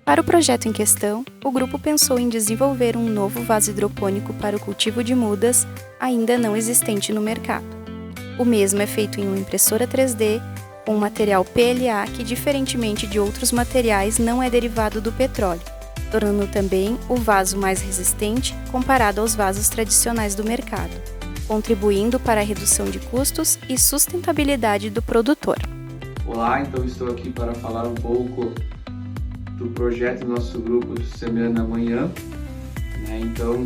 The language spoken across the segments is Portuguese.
Para o projeto em questão, o grupo pensou em desenvolver um novo vaso hidropônico para o cultivo de mudas ainda não existente no mercado. O mesmo é feito em uma impressora 3D, com um material PLA que, diferentemente de outros materiais, não é derivado do petróleo, tornando também o vaso mais resistente comparado aos vasos tradicionais do mercado, contribuindo para a redução de custos e sustentabilidade do produtor. Olá, então estou aqui para falar um pouco do projeto do nosso grupo Semeando Amanhã. Então,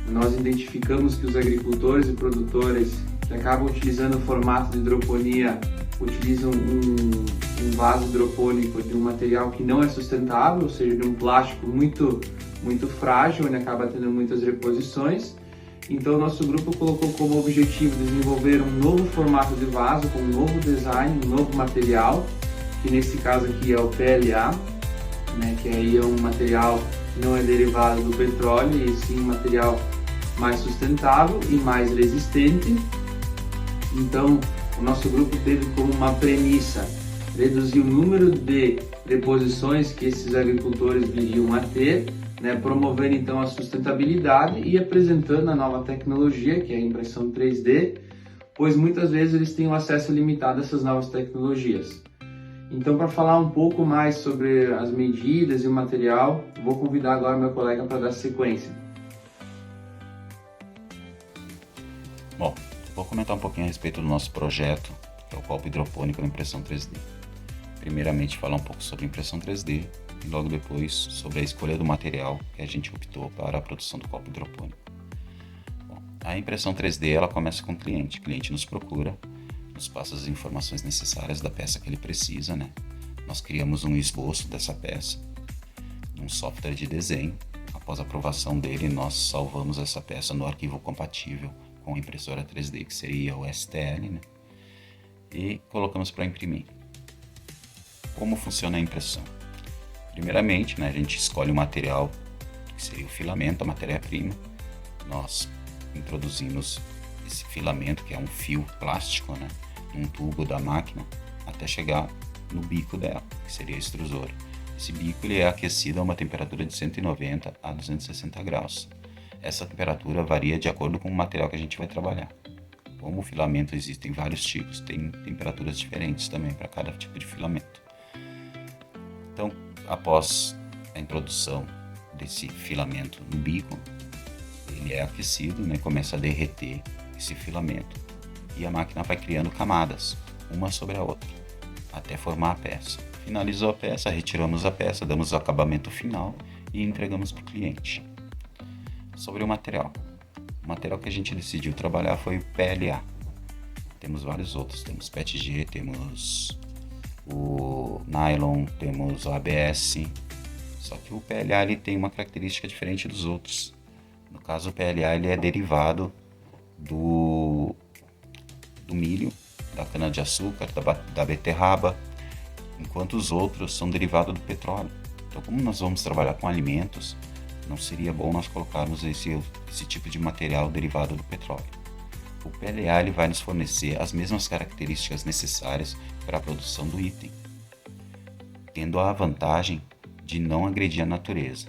nós identificamos que os agricultores e produtores que acabam utilizando o formato de hidroponia utilizam um vaso hidropônico de um material que não é sustentável, ou seja, de um plástico muito frágil, onde acaba tendo muitas reposições. Então, nosso grupo colocou como objetivo desenvolver um novo formato de vaso, com um novo design, um novo material, que nesse caso aqui é o PLA, que aí é um material que não é derivado do petróleo, e sim um material mais sustentável e mais resistente. Então, o nosso grupo teve como uma premissa reduzir o número de reposições que esses agricultores viriam a ter, promovendo então a sustentabilidade e apresentando a nova tecnologia, que é a impressão 3D, pois muitas vezes eles têm um acesso limitado a essas novas tecnologias. Então, para falar um pouco mais sobre as medidas e o material, vou convidar agora meu colega para dar sequência. Bom, vou comentar um pouquinho a respeito do nosso projeto, que é o copo hidropônico na impressão 3D. Primeiramente, falar um pouco sobre impressão 3D e logo depois sobre a escolha do material que a gente optou para a produção do copo hidropônico. Bom, a impressão 3D ela começa com o cliente. O cliente nos procura, nos passa as informações necessárias da peça que ele precisa, Nós criamos um esboço dessa peça, um software de desenho. Após a aprovação dele, nós salvamos essa peça no arquivo compatível com a impressora 3D, que seria o STL, e colocamos para imprimir. Como funciona a impressão? Primeiramente, a gente escolhe o material, que seria o filamento, a matéria-prima. Nós introduzimos esse filamento, que é um fio plástico, num tubo da máquina, até chegar no bico dela, que seria a extrusora. Esse bico ele é aquecido a uma temperatura de 190 a 260 graus. Essa temperatura varia de acordo com o material que a gente vai trabalhar. Como o filamento existem vários tipos, tem temperaturas diferentes também para cada tipo de filamento. Então, após a introdução desse filamento no bico, ele é aquecido, começa a derreter esse filamento e a máquina vai criando camadas, uma sobre a outra, até formar a peça. Finalizou a peça, retiramos a peça, damos o acabamento final e entregamos para o cliente. Sobre o material que a gente decidiu trabalhar foi o PLA. Temos vários outros, temos PETG, temos o nylon, temos o ABS, só que o PLA ele tem uma característica diferente dos outros. No caso, o PLA ele é derivado do milho, da cana-de-açúcar, da beterraba, enquanto os outros são derivados do petróleo. Então, como nós vamos trabalhar com alimentos, não seria bom nós colocarmos esse tipo de material derivado do petróleo. O PLA ele vai nos fornecer as mesmas características necessárias para a produção do item, tendo a vantagem de não agredir a natureza.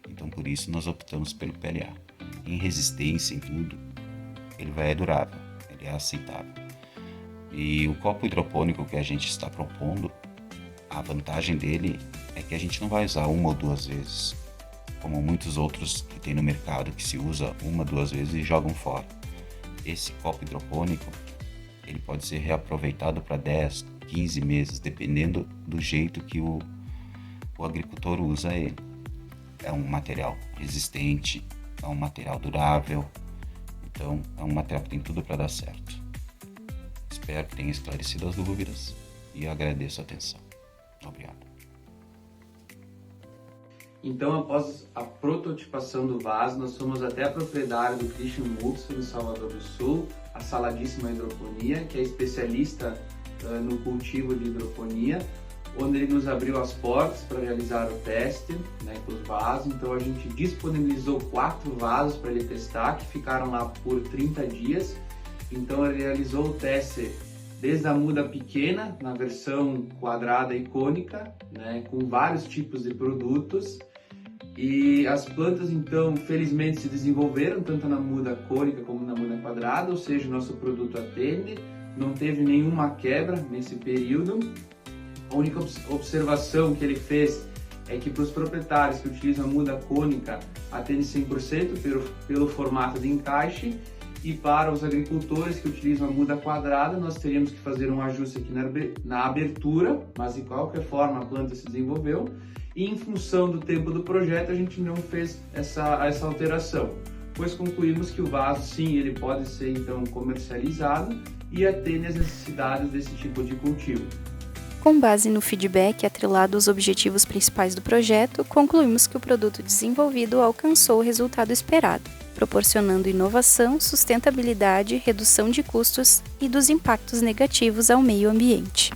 Então, por isso, nós optamos pelo PLA. Em resistência, em tudo, ele é durável, ele é aceitável. E o copo hidropônico que a gente está propondo, a vantagem dele é que a gente não vai usar uma ou duas vezes, como muitos outros que tem no mercado, que se usa uma, duas vezes e jogam fora. Esse copo hidropônico, ele pode ser reaproveitado para 10, 15 meses, dependendo do jeito que o agricultor usa ele. É um material resistente, é um material durável, então é um material que tem tudo para dar certo. Espero que tenha esclarecido as dúvidas e agradeço a atenção. Obrigado. Então, após a prototipação do vaso, nós fomos até a propriedade do Christian Muxo, no Salvador do Sul, a Saladíssima Hidroponia, que é especialista no cultivo de hidroponia, onde ele nos abriu as portas para realizar o teste com os vasos. Então, a gente disponibilizou 4 vasos para ele testar, que ficaram lá por 30 dias. Então, ele realizou o teste desde a muda pequena, na versão quadrada e cônica, né, com vários tipos de produtos. E as plantas, então, felizmente se desenvolveram tanto na muda cônica como na muda quadrada, ou seja, o nosso produto atende, não teve nenhuma quebra nesse período. A única observação que ele fez é que para os proprietários que utilizam a muda cônica atende 100% pelo formato de encaixe, e para os agricultores que utilizam a muda quadrada nós teríamos que fazer um ajuste aqui na abertura, mas de qualquer forma a planta se desenvolveu, e em função do tempo do projeto a gente não fez essa alteração, pois concluímos que o vaso sim, ele pode ser então comercializado e atende às necessidades desse tipo de cultivo. Com base no feedback atrelado aos objetivos principais do projeto, concluímos que o produto desenvolvido alcançou o resultado esperado, proporcionando inovação, sustentabilidade, redução de custos e dos impactos negativos ao meio ambiente.